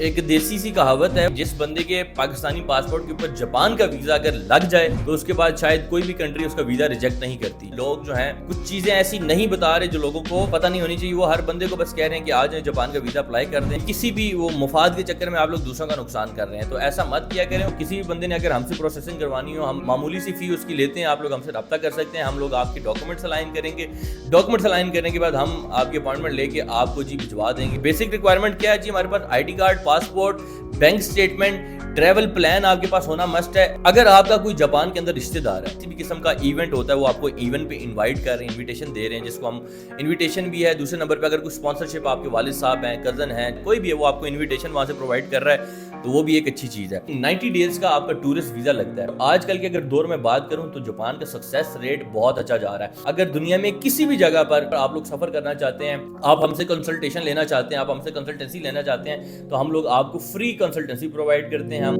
एक देसी सी कहावत है, जिस बंदे के पाकिस्तानी पासपोर्ट के ऊपर जापान का वीजा अगर लग जाए तो उसके बाद शायद कोई भी कंट्री उसका वीजा रिजेक्ट नहीं करती। लोग जो हैं कुछ चीजें ऐसी नहीं बता रहे जो लोगों को पता नहीं होनी चाहिए। वो हर बंदे को बस कह रहे हैं कि आज जापान का वीजा अप्लाई कर दें। किसी भी वो मुफाद के चक्कर में आप लोग दूसरों का नुकसान कर रहे हैं, तो ऐसा मत किया करें। किसी भी बंदे ने अगर हमसे प्रोसेसिंग करवानी हो, हम मामूली सी फी उसकी लेते हैं, आप लोग हमसे रब्ता कर सकते हैं। हम लोग आपके डॉक्यूमेंट्स अलाइन करेंगे। डॉक्यूमेंट्स अलाइन करने के बाद हम आपकी अपॉइंटमेंट लेके आपको जी भिजवा देंगे। बेसिक रिक्वायरमेंट क्या है जी? हमारे पास ID card, passport, bank statement, travel plan आपके पास होना मस्ट है। अगर आपका कोई जापान के अंदर रिश्तेदार है, किसी भी किस्म का इवेंट होता है, वो आपको इवेंट पे इनवाइट कर रहे हैं, इनविटेशन दे रहे हैं, जिसको हम इनविटेशन भी है। दूसरे नंबर पे अगर कोई स्पॉन्सरशिप आपके वालिद साहब हैं, कजन हैं, कोई भी है, वो आपको इनविटेशन वहां से प्रोवाइड कर रहा है, तो वो भी एक अच्छी चीज है। 90 डेज का आपका टूरिस्ट वीजा लगता है। आजकल के अगर दौर में बात करूं तो जापान का सक्सेस रेट बहुत अच्छा जा रहा है। अगर दुनिया में किसी भी जगह पर आप लोग सफर करना चाहते हैं, आप हमसे कंसल्टेशन लेना चाहते हैं, आप हमसे कंसल्टेंसी लेना चाहते हैं, तो हम लोग आपको फ्री कंसल्टेंसी प्रोवाइड करते हैं। हम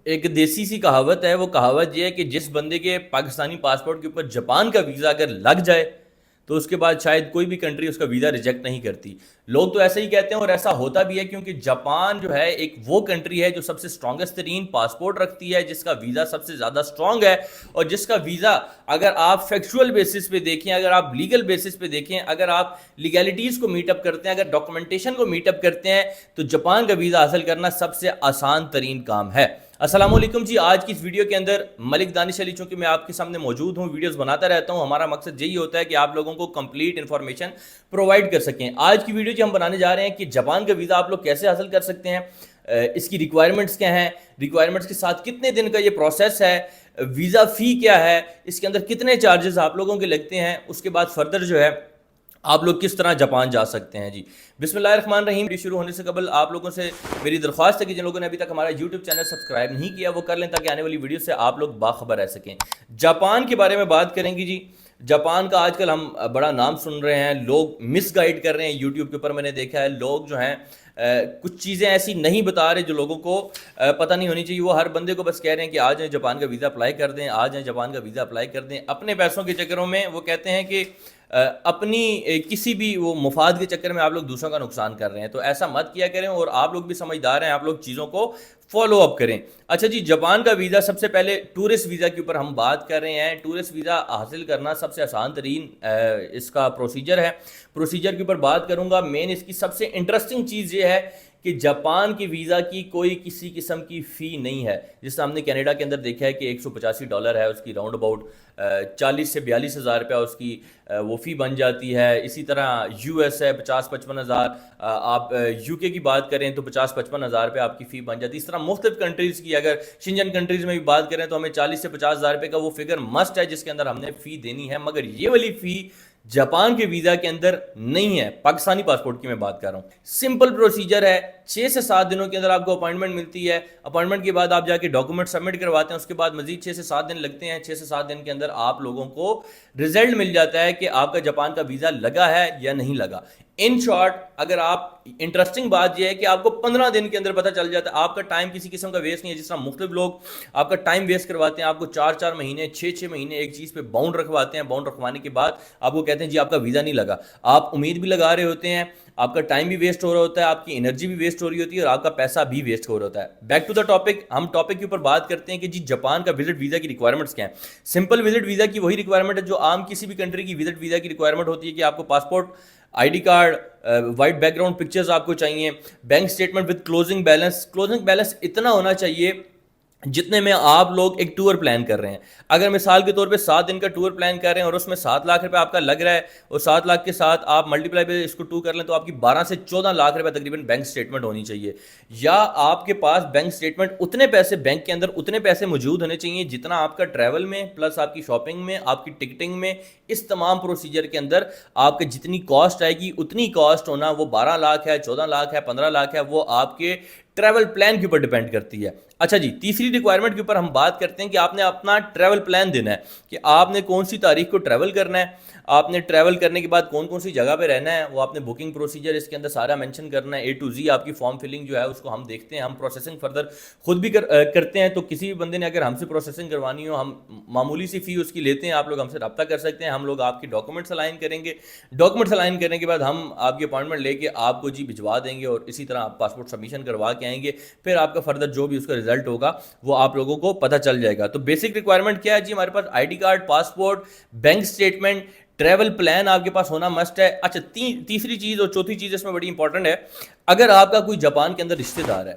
एक देसी सी कहावत है, वो कहावत ये है कि जिस बंदे के पाकिस्तानी पासपोर्ट के ऊपर जापान का वीजा अगर लग जाए तो उसके बाद शायद कोई भी कंट्री उसका वीजा रिजेक्ट नहीं करती। लोग तो ऐसे ही कहते हैं और ऐसा होता भी है, क्योंकि जापान जो है एक वो कंट्री है जो सबसे स्ट्रॉन्गेस्ट तरीन पासपोर्ट रखती है, जिसका वीजा सबसे ज्यादा स्ट्रॉन्ग है, और जिसका वीजा अगर आप फैक्चुअल बेसिस पे देखें, अगर आप लीगल बेसिस पे देखें, अगर आप लीगैलिटीज को मीटअप करते हैं, अगर डॉक्यूमेंटेशन को मीटअप करते हैं, तो जापान का वीजा हासिल करना सबसे आसान तरीन काम है। अस्सलाम वालेकुम जी। आज की इस वीडियो के अंदर मलिक दानिश अली, चूंकि मैं आपके सामने मौजूद हूं, वीडियोस बनाता रहता हूं, हमारा मकसद यही होता है कि आप लोगों को कंप्लीट इंफॉर्मेशन प्रोवाइड कर सकें। आज की वीडियो जो हम बनाने जा रहे हैं कि जापान का वीज़ा आप लोग कैसे हासिल कर सकते हैं, इसकी रिक्वायरमेंट्स क्या हैं, रिक्वायरमेंट्स के साथ कितने दिन का ये प्रोसेस है, वीज़ा फ़ी क्या है, इसके अंदर कितने चार्जेस आप लोगों के लगते हैं, उसके बाद फर्दर जो है आप लोग किस तरह जापान जा सकते हैं जी। बिस्मिल्लाहिर्रहमानिर्रहीम। वीडियो शुरू होने से कबल आप लोगों से मेरी दरख्वास्त है कि जिन लोगों ने अभी तक हमारा यूट्यूब चैनल सब्सक्राइब नहीं किया वो कर लें, ताकि आने वाली वीडियो से आप लोग बाखबर रह सकें। जापान के बारे में बात करेंगे जी। जापान का आजकल हम बड़ा नाम सुन रहे हैं, लोग मिसगाइड कर रहे हैं। यूट्यूब के ऊपर मैंने देखा है लोग जो हैं कुछ चीज़ें ऐसी नहीं बता रहे जो लोगों को पता नहीं होनी चाहिए। वो हर बंदे को बस कह रहे हैं कि आज जाएँ जापान का वीज़ा अप्लाई कर दें, आज जाएँ जापान का वीज़ा अप्लाई कर दें। अपने पैसों के चक्करों में वो कहते हैं कि अपनी किसी भी वो मुफाद के चक्कर में आप लोग दूसरों का नुकसान कर रहे हैं, तो ऐसा मत किया करें। और आप लोग भी समझदार हैं, आप लोग चीज़ों को फॉलो अप करें। अच्छा जी, जापान का वीज़ा, सबसे पहले टूरिस्ट वीज़ा के ऊपर हम बात कर रहे हैं। टूरिस्ट वीज़ा हासिल करना सबसे आसान तरीन इसका प्रोसीजर है। प्रोसीजर के ऊपर बात करूँगा। मेन इसकी सबसे इंटरेस्टिंग चीज़ ये है कि जापान की वीज़ा की कोई किसी किस्म की फ़ी नहीं है। जिससे हमने कनाडा के अंदर देखा है कि $185 है उसकी, राउंड अबाउट 40 से 42 हज़ार रुपया उसकी वो फ़ी बन जाती है। इसी तरह US है 50-55 हज़ार। आप UK की बात करें तो 50-55 हज़ार रुपये आपकी फ़ी बन जाती है। इस तरह मुख्तलिफ कंट्रीज़ की अगर शिंजन कंट्रीज़ में भी बात करें तो हमें 40 से 50 हज़ार रुपये का वो फिगर मस्ट है जिसके अंदर हमने फ़ी देनी है। मगर ये वाली फ़ी जापान के वीज़ा के अंदर नहीं है। पाकिस्तानी पासपोर्ट की मैं बात कर रहा हूँ। सिंपल प्रोसीजर है, 6 से 7 दिनों के अंदर आपको अपॉइंटमेंट मिलती है। अपॉइंटमेंट के बाद आप जाके डॉक्यूमेंट सबमिट करवाते हैं, उसके बाद मजीद 6 से 7 दिन लगते हैं। 6 से 7 दिन के अंदर आप लोगों को रिजल्ट मिल जाता है कि आपका जापान का वीज़ा लगा है या नहीं लगा। इन शॉर्ट, अगर आप इंटरेस्टिंग बात यह है कि आपको 15 दिन के अंदर पता चल जाता है। आपका टाइम किसी किस्म का वेस्ट नहीं है। जिस तरह मुख्तलिफ लोग आपका टाइम वेस्ट करवाते हैं, आपको 4-4 महीने 6-6 महीने एक चीज़ पे बाउंड रखवाते हैं। बाउंड रखवाने के बाद आपको कहते हैं जी आपका वीज़ा नहीं लगा। आप उम्मीद भी लगा रहे होते हैं, आपका टाइम भी वेस्ट हो रहा होता है, आपकी एनर्जी भी वेस्ट हो रही होती है, और आपका पैसा भी वेस्ट हो रहा होता है। बैक टू द टॉपिक, हम टॉपिक के ऊपर बात करते हैं कि जी जापान का विजिट वीज़ा की रिक्वायरमेंट्स क्या है। सिंपल विजिट वीज़ा की वही रिक्वायरमेंट है जो आम किसी भी कंट्री की विजिट वीज़ा की रिक्वायरमेंट होती है कि आपको passport, ID card, white background pictures आपको चाहिए, bank statement with closing balance. Closing balance इतना होना चाहिए जितने में आप लोग एक टूर प्लान कर रहे हैं। अगर मिसाल के तौर पे 7 दिन का टूर प्लान कर रहे हैं और उसमें 7 लाख रुपए आपका लग रहा है, और 7 लाख के साथ आप मल्टीप्लाई पे इसको 2 कर लें तो आपकी 12 से 14 लाख रुपए तकरीबन बैंक स्टेटमेंट होनी चाहिए। या आपके पास बैंक स्टेटमेंट उतने पैसे, बैंक के अंदर उतने पैसे मौजूद होने चाहिए जितना आपका ट्रैवल में, प्लस आपकी शॉपिंग में, आपकी टिकटिंग में, इस तमाम प्रोसीजर के अंदर आपके जितनी कॉस्ट आएगी उतनी कॉस्ट होना। वो 12 लाख है, 14 लाख है, 15 लाख है, वो आपके ٹریول پلان کے اوپر ڈیپینڈ کرتی ہے. اچھا جی, تیسری ریکوائرمنٹ کے اوپر ہم بات کرتے ہیں کہ آپ نے اپنا ٹریول پلان دینا ہے کہ آپ نے کون سی تاریخ کو ٹریول کرنا ہے, آپ نے ٹریول کرنے کے بعد کون کون سی جگہ پہ رہنا ہے, وہ آپ نے بکنگ پروسیجر اس کے اندر سارا مینشن کرنا ہے, اے ٹو زی آپ کی فارم فلنگ جو ہے اس کو ہم دیکھتے ہیں, ہم پروسیسنگ فردر خود بھی کرتے ہیں. تو کسی بھی بندے نے اگر ہم سے پروسیسنگ کروانی ہو, ہم معمولی سی فی اس کی لیتے ہیں, آپ لوگ ہم سے رابطہ کر سکتے ہیں, ہم لوگ آپ کی ڈاکومنٹس الائن کریں گے, ڈاکومنٹس الائن کرنے کے بعد ہم آپ کی اپوائنٹمنٹ لے کے آپ کو جی بھجوا دیں گے, اور اسی طرح آپ پاسپورٹ سبمیشن کروا کے آئیں گے, پھر آپ کا فردر جو بھی اس کا رزلٹ ہوگا وہ آپ لوگوں کو پتہ چل جائے گا. تو بیسک ریکوائرمنٹ کیا ہے جی, ہمارے پاس I D card, passport, bank statement, travel plan آپ کے پاس ہونا مسٹ ہے. اچھا, تیسری چیز اور چوتھی چیز اس میں بڑی امپورٹنٹ ہے, اگر آپ کا کوئی جاپان کے اندر رشتہ دار ہے,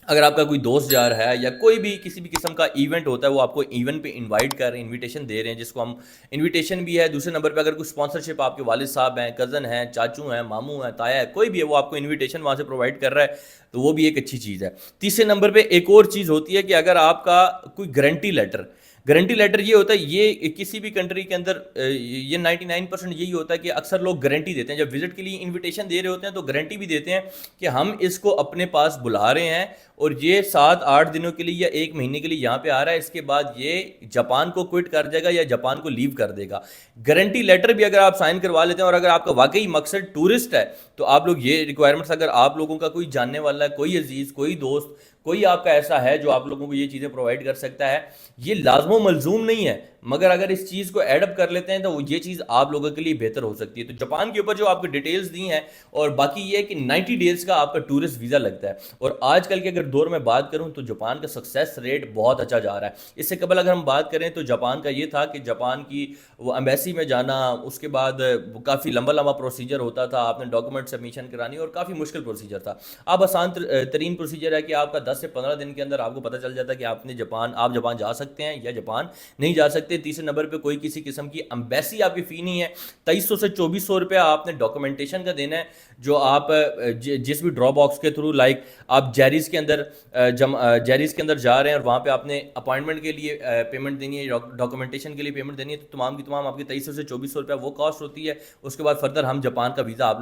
اگر آپ کا کوئی دوست جا رہا ہے, یا کوئی بھی کسی بھی قسم کا ایونٹ ہوتا ہے, وہ آپ کو ایونٹ پہ انوائٹ کر رہے ہیں, انویٹیشن دے رہے ہیں, جس کو ہم انویٹیشن بھی ہے. دوسرے نمبر پہ اگر کوئی اسپانسرشپ آپ کے والد صاحب ہیں, کزن ہیں, چاچو ہیں, ماموں ہیں, تایا ہے, کوئی بھی ہے, وہ آپ کو انویٹیشن وہاں سے پرووائڈ کر رہا ہے, تو وہ بھی ایک اچھی چیز ہے. تیسرے نمبر پہ ایک اور چیز ہوتی ہے کہ اگر آپ کا کوئی گارنٹی لیٹر یہ ہوتا ہے, یہ کسی بھی کنٹری کے اندر یہ 99% یہی ہوتا ہے کہ اکثر لوگ گارنٹی دیتے ہیں, جب وزٹ کے لیے انویٹیشن دے رہے ہوتے ہیں تو گارنٹی بھی دیتے ہیں کہ ہم اس کو اپنے پاس بلا رہے ہیں, اور یہ 7-8 دنوں کے لیے یا 1 مہینے کے لیے یہاں پہ آ رہا ہے, اس کے بعد یہ جاپان کو کوئٹ کر جائے گا یا جاپان کو لیو کر دے گا. گارنٹی لیٹر بھی اگر آپ سائن کروا لیتے ہیں, اور اگر آپ کا واقعی مقصد ٹورسٹ ہے, تو آپ لوگ یہ ریکوائرمنٹس, اگر آپ لوگوں کا کوئی جاننے والا ہے, کوئی عزیز, کوئی دوست, کوئی آپ کا ایسا ہے جو آپ لوگوں کو یہ چیزیں پرووائڈ کر سکتا ہے, یہ لازم و ملزوم نہیں ہے, مگر اگر اس چیز کو ایڈ اپ کر لیتے ہیں تو یہ چیز آپ لوگوں کے لیے بہتر ہو سکتی ہے. تو جاپان کے اوپر جو آپ کو ڈیٹیلز دی ہیں, اور باقی یہ ہے کہ 90 ڈیز کا آپ کا ٹورسٹ ویزا لگتا ہے, اور آج کل کے اگر دور میں بات کروں تو جاپان کا سکسیس ریٹ بہت اچھا جا رہا ہے. اس سے قبل اگر ہم بات کریں تو جاپان کا یہ تھا کہ جاپان کی وہ ایمبیسی میں جانا, اس کے بعد کافی لمبا پروسیجر ہوتا تھا, آپ نے ڈاکومنٹ سبمیشن کرانی, اور کافی مشکل پروسیجر تھا. اب آسان ترین پروسیجر ہے کہ آپ کا 10 سے 15 دن کے اندر آپ کو پتہ چل جاتا ہے کہ آپ جاپان جا سکتے ہیں یا جاپان نہیں جا سکتے. تیسرے نمبر پہ کوئی کسی قسم کی ایمبیسی آپ کی فی نہیں ہے, 2300 سے 2400 روپیہ آپ نے ڈاکومنٹیشن کا دینا ہے, جو آپ جس بھی ڈراپ باکس کے تھرو, لائک آپ جیریز کے اندر جا رہے ہیں, اور وہاں پہ آپ نے اپوائنٹمنٹ کے لیے پیمنٹ دینی ہے, ڈاکومنٹیشن کے لیے پیمنٹ دینی ہے, تو تمام کی تمام آپ کی 2300 سے 2400 روپیہ وہ کاسٹ ہوتی ہے. اس کے بعد فردر ہم جاپان کا ویزا آپ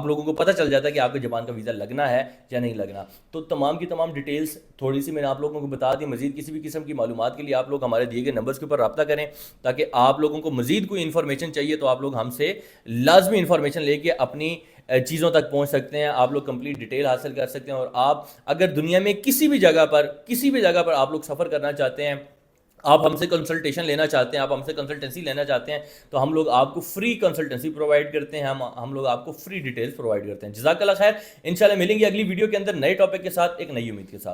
لوگوں کو پتہ چل جاتا ہے کہ آپ کو جاپان کا ویزا لگنا ہے یا نہیں لگنا. تو تمام کی تمام ڈیٹیلز تھوڑی سی میں نے آپ لوگوں کو بتا دی. مزید کسی بھی قسم کی معلومات کے لیے آپ لوگ ہمارے دیے گئے نمبرز کے اوپر رابطہ کریں, تاکہ آپ لوگوں کو مزید کوئی انفارمیشن چاہیے تو آپ لوگ ہم سے لازمی انفارمیشن لے کے اپنی چیزوں تک پہنچ سکتے ہیں, آپ لوگ کمپلیٹ ڈیٹیل حاصل کر سکتے ہیں. اور آپ اگر دنیا میں کسی بھی جگہ پر آپ لوگ سفر کرنا چاہتے ہیں, آپ ہم سے کنسلٹیشن لینا چاہتے ہیں, آپ ہم سے کنسلٹنسی لینا چاہتے ہیں, تو ہم لوگ آپ کو فری کنسلٹنسی پرووائڈ کرتے ہیں, ہم لوگ آپ کو فری ڈیٹیلز پرووائڈ کرتے ہیں. جزاک اللہ خیر. انشاءاللہ ملیں گے اگلی ویڈیو کے اندر نئے ٹاپک کے ساتھ, ایک نئی امید کے ساتھ.